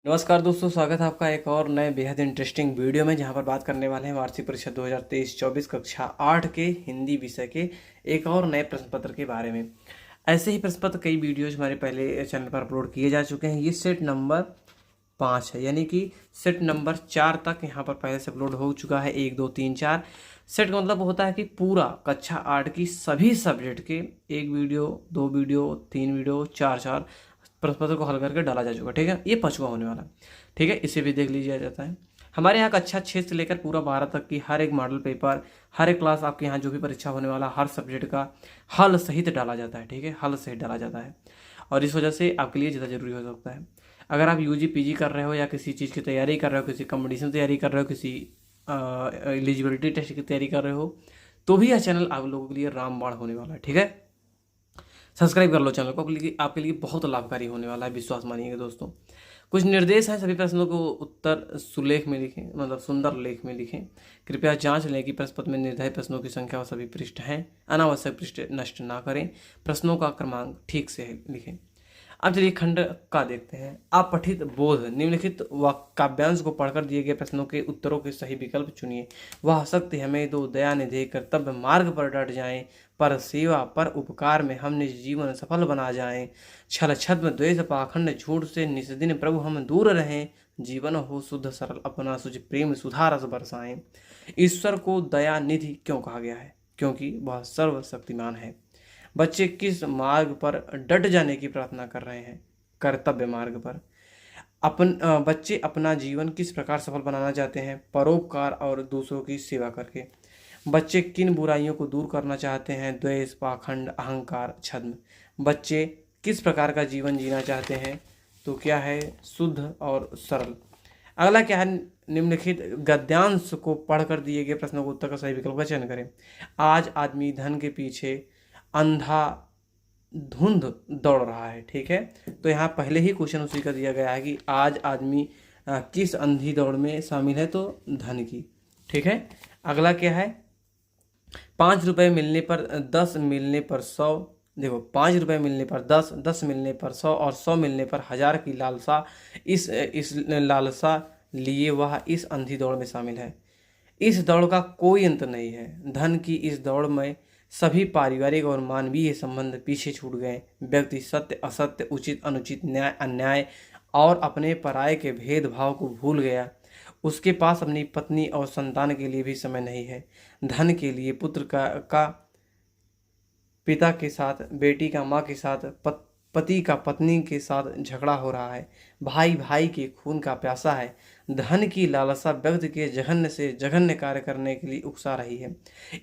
नमस्कार दोस्तों, स्वागत है आपका एक और नए बेहद इंटरेस्टिंग वीडियो में, जहां पर बात करने वाले हैं वार्षिक परीक्षा 2023-24 कक्षा 8 के हिंदी विषय के एक और नए प्रश्न पत्र के बारे में। ऐसे ही प्रश्न पत्र कई वीडियोज हमारे पहले चैनल पर अपलोड किए जा चुके हैं। ये सेट नंबर 5 है, यानी कि सेट नंबर 4 तक यहाँ पर पहले से अपलोड हो चुका है। 1, 2, 3, 4 सेट का मतलब होता है कि पूरा कक्षा 8 की सभी सब्जेक्ट के 1 वीडियो, 2 वीडियो, 3 वीडियो, 4 प्रश्न पत्र को हल करके डाला जा चुका है। ठीक है, ये 5वां होने वाला है। ठीक है, इसे भी देख लीजिए जाता है। हमारे यहाँ कक्षा 6 से लेकर पूरा 12 तक की हर एक मॉडल पेपर, हर एक क्लास, आपके यहाँ जो भी परीक्षा होने वाला हर सब्जेक्ट का हल सहित डाला जाता है। ठीक है, हल सहित डाला जाता है और इस वजह से आपके लिए ज़्यादा जरूरी हो सकता है। अगर आप यूजी पीजी कर रहे हो या किसी चीज़ की तैयारी कर रहे हो, किसी कंपटीशन तैयारी कर रहे हो, किसी एलिजिबिलिटी टेस्ट की तैयारी कर रहे हो, तो भी यह चैनल आप लोगों के लिए रामबाण होने वाला है। ठीक है, सब्सक्राइब कर लो चैनल को, आपके लिए बहुत लाभकारी होने वाला है, विश्वास मानिएगा दोस्तों। कुछ निर्देश हैं, सभी प्रश्नों को उत्तर सुलेख में लिखें, मतलब सुंदर लेख में लिखें। कृपया जांच लें कि प्रश्न पत्र में निर्धारित प्रश्नों की संख्या और सभी पृष्ठ हैं। अनावश्यक पृष्ठ नष्ट ना करें। प्रश्नों का क्रमांक ठीक से लिखें। अब चलिए खंड का देखते हैं। अपठित बोध निम्नलिखित काव्यांश को पढ़कर दिए गए प्रश्नों के उत्तरों के सही विकल्प चुनिए। वह शक्ति हमें दो, दया निधि कर्तव्य मार्ग पर डट जाएं, पर सेवा पर उपकार में हम निज जीवन सफल बना जाएं। छल छद्म द्वेष पाखंड झूठ से निस्दिन प्रभु हम दूर रहें, जीवन हो शुद्ध सरल अपना सुझ प्रेम सुधा रस बरसाएं। ईश्वर को दया निधि क्यों कहा गया है? क्योंकि वह सर्वशक्तिमान है। बच्चे किस मार्ग पर डट जाने की प्रार्थना कर रहे हैं? कर्तव्य मार्ग पर। बच्चे अपना जीवन किस प्रकार सफल बनाना चाहते हैं? परोपकार और दूसरों की सेवा करके। बच्चे किन बुराइयों को दूर करना चाहते हैं? द्वेष, पाखंड, अहंकार, छद्म। बच्चे किस प्रकार का जीवन जीना चाहते हैं? तो क्या है? शुद्ध और सरल। अगला क्या है? निम्नलिखित गद्यांश को पढ़कर दिए गए प्रश्नों को उत्तर का सही विकल्प का चयन करें। आज आदमी धन के पीछे अंधाधुंध दौड़ रहा है। ठीक है, तो यहाँ पहले ही क्वेश्चन उसी का दिया गया है कि आज आदमी किस अंधी दौड़ में शामिल है? तो धन की। ठीक है, अगला क्या है? 5 रुपये मिलने पर 10 मिलने पर 100। देखो, 5 रुपये मिलने पर 10, 10 मिलने पर 100 और 100 मिलने पर 1000 की लालसा, इस लालसा लिए वह इस अंधी दौड़ में शामिल है। इस दौड़ का कोई अंत नहीं है। धन की इस दौड़ में सभी पारिवारिक और मानवीय संबंध पीछे छूट गए। व्यक्ति सत्य असत्य, उचित अनुचित, न्याय अन्याय और अपने पराये के भेदभाव को भूल गया। उसके पास अपनी पत्नी और संतान के लिए भी समय नहीं है। धन के लिए पुत्र का पिता के साथ, बेटी का माँ के साथ, पति का पत्नी के साथ झगड़ा हो रहा है। भाई भाई के खून का प्यासा है। धन की लालसा व्यक्ति के जघन्य से जघन्य कार्य करने के लिए उकसा रही है।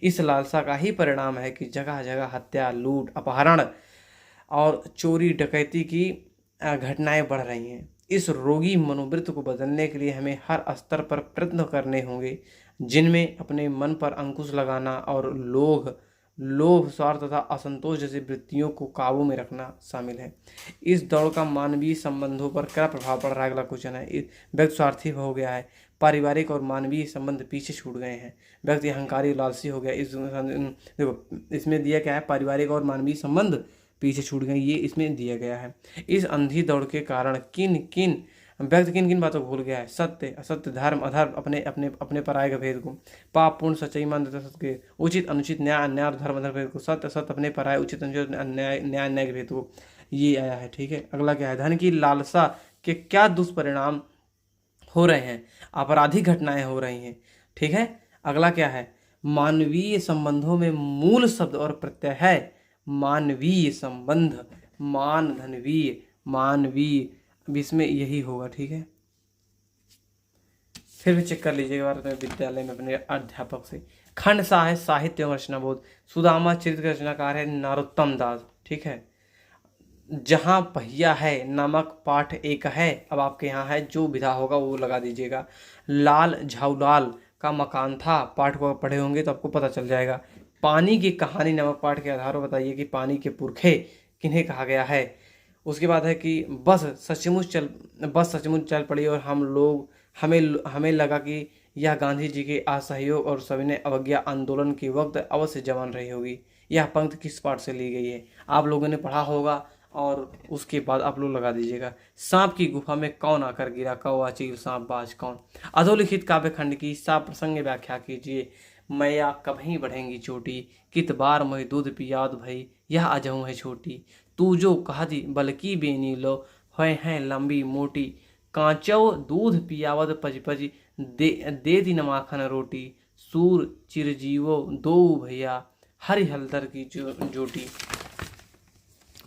इस लालसा का ही परिणाम है कि जगह जगह हत्या, लूट, अपहरण और चोरी डकैती की घटनाएं बढ़ रही हैं। इस रोगी मनोवृत्ति को बदलने के लिए हमें हर स्तर पर प्रयत्न करने होंगे, जिनमें अपने मन पर अंकुश लगाना और लोभ, स्वार्थ तथा असंतोष जैसी वृत्तियों को काबू में रखना शामिल है। इस दौड़ का मानवीय संबंधों पर क्या प्रभाव पड़ रहा है? अगला क्वेश्चन है। व्यक्ति स्वार्थी हो गया है। पारिवारिक और मानवीय संबंध पीछे छूट गए हैं। व्यक्ति अहंकारी लालसी हो गया। देखो, इसमें दिया क्या है? पारिवारिक और मानवीय संबंध पीछे छूट गए, ये इसमें दिया गया है। इस अंधी दौड़ के कारण व्यक्ति किन किन बातों को भूल गया है? सत्य असत्य, धर्म अधर्म, अपने अपने अपने पराये के भेद को, पाप पुण्य, सच्चाई मान सत्य के, उचित अनुचित, न्याय अन्याय और धर्म अधर्म भेद को, सत्य असत्य, अपने पराये, उचित अनुचित, न्याय अन्याय के भेद को, ये आया है। ठीक है, अगला क्या है? धन की लालसा के क्या दुष्परिणाम हो रहे हैं? आपराधिक घटनाएं हो रही हैं। ठीक है, अगला क्या है? मानवीय संबंधों में मूल शब्द और प्रत्यय है मानवीय संबंध। मानवीय अब इसमें यही होगा। ठीक है, फिर भी चेक कर लीजिएगा में विद्यालय में अपने अध्यापक से। खंड सा है साहित्य एवं रचना बोध। सुदामा चरित्र के रचनाकार है नरोत्तम दास। ठीक है, जहाँ पहिया है नामक पाठ एक है। अब आपके यहाँ है, जो विधा होगा वो लगा दीजिएगा। लाल झाऊलाल का मकान था, पाठ को पढ़े होंगे तो आपको पता चल जाएगा। पानी की कहानी नामक पाठ के आधार पर बताइए कि पानी के पुरखे किन्हें कहा गया है। उसके बाद है कि बस सचमुच चल पड़ी और हमें लगा कि यह गांधी जी के असहयोग और सविनय अवज्ञा आंदोलन के वक्त अवश्य जवान रही होगी। यह पंक्ति किस पाठ से ली गई है? आप लोगों ने पढ़ा होगा, और उसके बाद आप लोग लगा दीजिएगा। सांप की गुफा में कौन आकर गिरा, कौवा चील सांप बाज कौन। अधोलिखित काव्य खंड की सा प्रसंग व्याख्या कीजिए। मैया कभी बढ़ेंगी चोटी, कित बार मोहि दूध पियाद भई, यह अजहू है छोटी। तू जो कहा दी बल्कि बेनी लो, है लंबी मोटी। कांचव दूध पियावद पज पज, दे दी नमाखन रोटी। सूर चिरजीवो दो भैया, हरि हलदर की जोटी।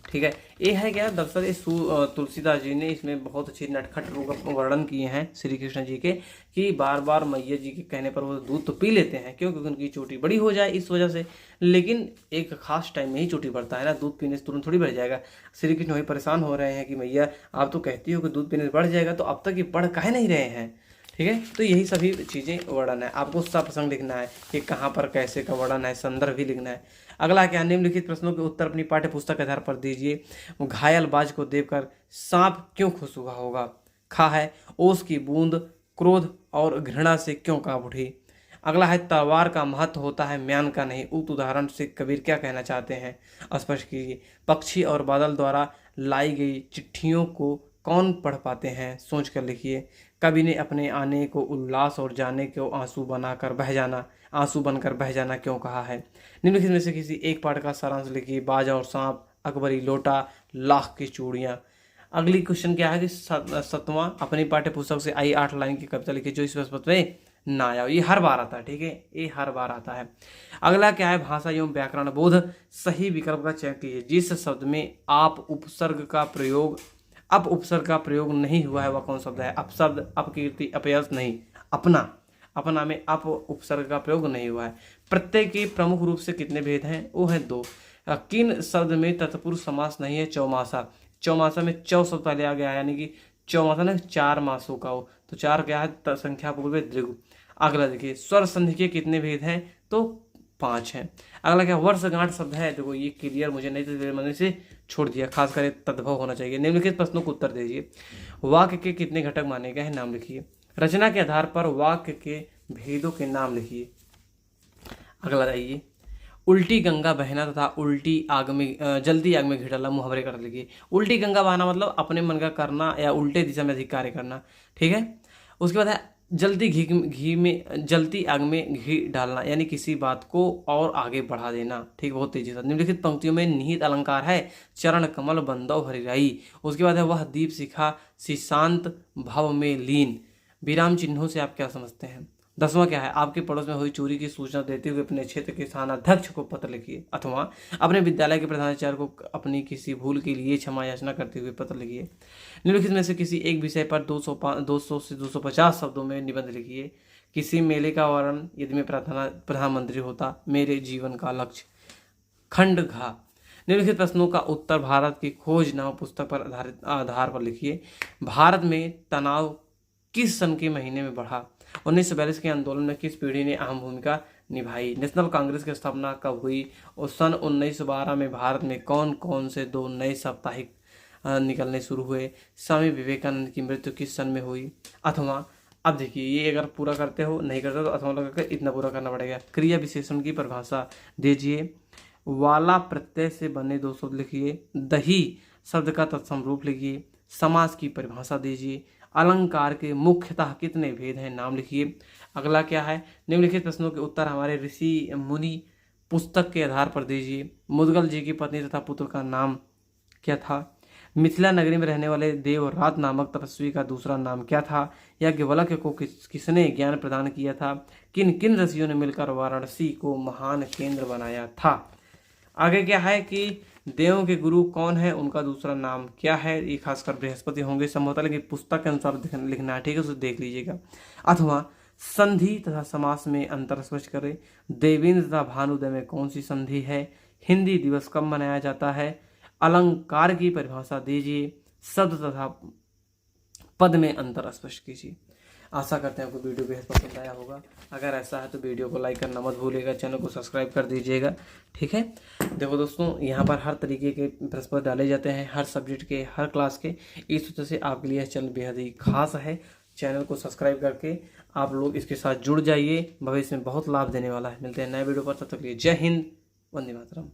ठीक है, ये है क्या, दरअसल तुलसीदास जी ने इसमें बहुत अच्छे नटखट रोग का वर्णन किए हैं श्री कृष्ण जी के, कि बार बार मैया जी के कहने पर वो दूध तो पी लेते हैं, क्यों, क्योंकि उनकी चोटी बड़ी हो जाए इस वजह से। लेकिन एक खास टाइम में ही चोटी बढ़ता है ना, दूध पीने से तुरंत थोड़ी बढ़ जाएगा। श्री कृष्ण वही परेशान हो रहे हैं कि मैया आप तो कहती हो कि दूध पीने से बढ़ जाएगा, तो अब तक ये बढ़ काहे नहीं रहे हैं। ठीक है, तो यही सभी चीज़ें वर्णन है। आपको सब प्रसंग लिखना है कि कहाँ पर कैसे का वर्णन है, संदर्भ भी लिखना है। अगला क्या, निम्नलिखित प्रश्नों के उत्तर अपनी पाठ्य पुस्तक के आधार पर दीजिए। घायल बाज को देखकर सांप क्यों खुश हुआ होगा। खा है, ओस की बूंद क्रोध और घृणा से क्यों कांप उठी। अगला है, तलवार का महत्व होता है म्यान का नहीं। उक्त उदाहरण से कबीर क्या कहना चाहते हैं, स्पष्ट कीजिए। पक्षी और बादल द्वारा लाई गई चिट्ठियों को कौन पढ़ पाते हैं, सोच कर लिखिए। कवि ने अपने आने को उल्लास और जाने को आंसू बनकर बह जाना क्यों कहा है। निम्नलिखित में से किसी एक पाठ का सारांश लिखिए। बाजा और सांप, अकबरी लोटा, लाख की चूड़ियाँ। अगली क्वेश्चन क्या है कि सतवां, अपनी पाठ्य पुस्तक से आई 8 लाइन की कविता लिखिए जो इस प्रश्न में ना आया। ये हर बार आता है, ठीक है, ये हर बार आता है। अगला क्या है, भाषा एवं व्याकरण बोध। सही विकल्प का चयन कीजिए। जिस शब्द में आप उपसर्ग का प्रयोग नहीं हुआ है वह कौन शब्द है। अपशब्द, अपकीर्ति, अपयश नहीं। अपना में अप उपसर्ग का प्रयोग नहीं हुआ है। प्रत्यय के प्रमुख रूप से कितने भेद हैं, वो है 2। किन शब्द में तत्पुरुष समास नहीं है। चौमासा में चौ शब्द पहले आ गया, यानी कि चौमासा ना 4 मासों का हो, तो 4 क्या है, संख्या पूर्व दीर्घ। अगला देखिए, स्वर संधि के कितने भेद हैं, तो 5 हैं। अगला क्या, वर्षगांठ शब्द है, देखो ये क्लियर मुझे नहीं तो मैंने से छोड़ दिया, खास कर तद्भव होना चाहिए। निम्नलिखित प्रश्नों को उत्तर दीजिए। वाक्य के कितने घटक माने गए हैं, नाम लिखिए। रचना के आधार पर वाक्य के भेदों के नाम लिखिए। अगला आइए, उल्टी गंगा बहना तथा जल्दी आग में घी डालना, मुहावरे कर लिखिए। उल्टी गंगा बहना मतलब अपने मन का करना या उल्टे दिशा में अधिक कार्य करना, ठीक है। उसके बाद है जलती आग में घी डालना, यानी किसी बात को और आगे बढ़ा देना, ठीक, बहुत तेजी से। निम्नलिखित पंक्तियों में निहित अलंकार है। चरण कमल बंदव हरिराई। उसके बाद है, वह दीप शिखा सी शांत भाव में लीन। विराम चिन्हों से आप क्या समझते हैं। 10वां क्या है, आपके पड़ोस में हुई चोरी की सूचना देते हुए अपने क्षेत्र के थानाध्यक्ष को पत्र लिखिए, अथवा अपने विद्यालय के प्रधानाचार्य को अपनी किसी भूल के लिए क्षमा याचना करते हुए पत्र लिखिए। निम्नलिखित में से किसी एक विषय पर 200 से 250 शब्दों में निबंध लिखिए। किसी मेले का वर्णन, यदि मैं प्रधानमंत्री होता, मेरे जीवन का लक्ष्य। खंड घ, निम्नलिखित प्रश्नों का उत्तर भारत की खोज नाम पुस्तक पर आधार पर लिखिए। भारत में तनाव किस सन के महीने में बढ़ा। 1942 के आंदोलन में किस पीढ़ी ने अहम भूमिका निभाई। नेशनल कांग्रेस की स्थापना कब हुई और सन 1912 में भारत में कौन कौन से 2 नए साप्ताहिक निकलने शुरू हुए। स्वामी विवेकानंद की मृत्यु किस सन में हुई। अथवा अब देखिए, ये अगर पूरा करते हो, नहीं करते तो अथवा लगाकर इतना पूरा करना पड़ेगा। क्रिया विशेषण की परिभाषा दीजिए। वाला प्रत्यय से बने 2 शब्द लिखिए। दही शब्द का तत्सम रूप लिखिए। समास की परिभाषा दीजिए। अलंकार के मुख्यतः कितने भेद हैं, नाम लिखिए। अगला क्या है, निम्नलिखित प्रश्नों के उत्तर हमारे ऋषि मुनि पुस्तक के आधार पर दीजिए। मुदगल जी की पत्नी तथा पुत्र का नाम क्या था। मिथिला नगरी में रहने वाले देवरात नामक तपस्वी का दूसरा नाम क्या था। याज्ञवल्क्य को किसने ज्ञान प्रदान किया था। किन किन ऋषियों ने मिलकर वाराणसी को महान केंद्र बनाया था। आगे क्या है कि देवों के गुरु कौन है, उनका दूसरा नाम क्या है। ये खासकर बृहस्पति होंगे संभवतः, लेकिन पुस्तक के अनुसार लिखना है, ठीक है, उसे देख लीजिएगा। अथवा संधि तथा समास में अंतर स्पष्ट करें। देवेंद्र तथा भानुदय में कौन सी संधि है। हिंदी दिवस कब मनाया जाता है। अलंकार की परिभाषा दीजिए। शब्द तथा पद में अंतर स्पष्ट कीजिए। आशा करते हैं आपको वीडियो बेहद पसंद आया होगा। अगर ऐसा है तो वीडियो को लाइक करना मत भूलिएगा, चैनल को सब्सक्राइब कर दीजिएगा, ठीक है। देखो दोस्तों, यहाँ पर हर तरीके के प्रश्न डाले जाते हैं, हर सब्जेक्ट के, हर क्लास के। इस वजह से आपके लिए चैनल बेहद ही खास है। चैनल को सब्सक्राइब करके आप लोग इसके साथ जुड़ जाइए, भविष्य में बहुत लाभ देने वाला है। मिलते हैं नए वीडियो पर, तब तक के लिए जय हिंद, वंदे मातरम।